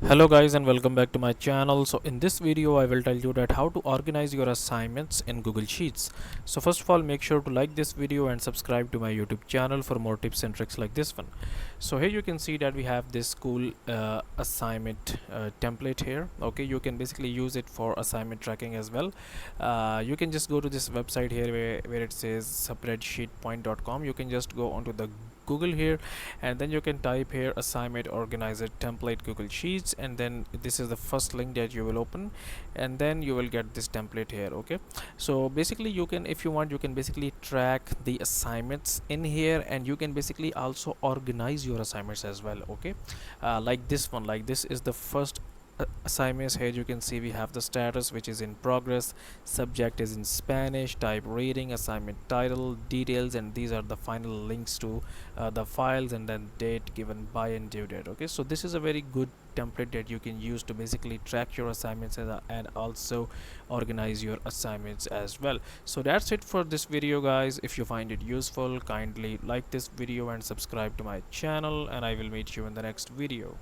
Hello guys and welcome back to my channel. So in this video I will tell you that how to organize your assignments in Google Sheets. So first of all, make sure to like this video and subscribe to my YouTube channel for more tips and tricks like this one. So here you can see that we have this cool assignment template here. Okay, you can basically use it for assignment tracking as well. You can just go to this website here where it says spreadsheetpoint.com. You can just go onto the Google here, and then you can type here assignment organizer template Google Sheets, and then this is the first link that you will open, and then you will get this template here. Okay, so basically you can, if you want, you can basically track the assignments in here, and you can basically also organize your assignments as well. Okay, like this one, like this is the first assignments. Here you can see we have the status, which is in progress, subject is in Spanish, type reading, assignment title, details, and these are the final links to the files, and then date given by and due date. Okay, so this is a very good template that you can use to basically track your assignments and also organize your assignments as well. So that's it for this video guys. If you find it useful, kindly like this video and subscribe to my channel, and I will meet you in the next video.